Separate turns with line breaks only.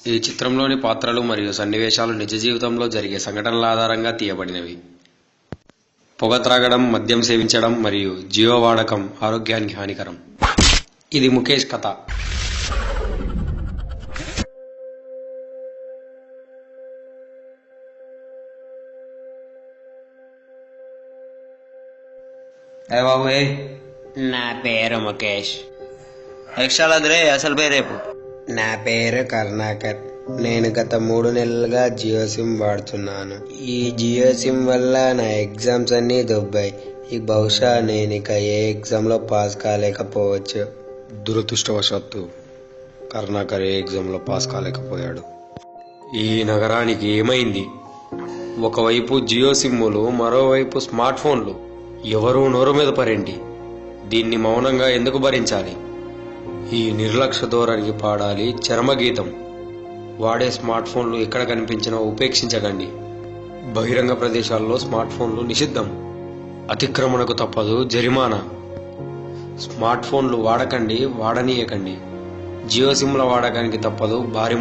ఈ చిత్రంలోని పాత్రలు మరియు సన్నివేశాలు నిజ జీవితంలో జరిగే సంఘటనల ఆధారంగా తీయబడినవి. పొగ త్రాగడం, మద్యం సేవించడం మరియు జియో వాడకం ఆరోగ్యానికి హానికరం. ఇది ముఖేష్ కథ.
ఏ బాబు ఏ
నా పేరు ముఖేష్.
ఎక్స్ట్రాలద్రే అసలు పేరు రేపు.
నా పేరు కరుణాకర్. నేను గత 3 నెలలుగా జియో సిమ్ వాడుతున్నాను. ఈ జియో సిమ్ వల్ల నా ఎగ్జామ్స్ అన్నీ దొబ్బాయి. బహుశా నేను ఇక ఏ ఎగ్జామ్లో పాస్ కాలేకపోవచ్చు.
దురదృష్టవశాత్తు కరుణాకర్ ఏ ఎగ్జామ్లో పాస్ కాలేకపోయాడు. ఈ నగరానికి ఏమైంది? ఒకవైపు జియో సిమ్ములు, మరోవైపు స్మార్ట్ ఫోన్లు. ఎవరూ నోరు మీద పరేంటి? దీన్ని మౌనంగా ఎందుకు భరించాలి? ఈ నిర్లక్ష్య ధోరణికి పాడాలి చరమగీతం. వాడే స్మార్ట్ ఫోన్లు ఎక్కడ కనిపించినా ఉపేక్షించకండి. బహిరంగ ప్రదేశాల్లో స్మార్ట్ ఫోన్లు నిషిద్ధం. అతిక్రమణకు తప్పదు జరిమానా. స్మార్ట్ ఫోన్లు వాడకండి, వాడనీయకండి. జియో సిమ్ల వాడకానికి తప్పదు భారీ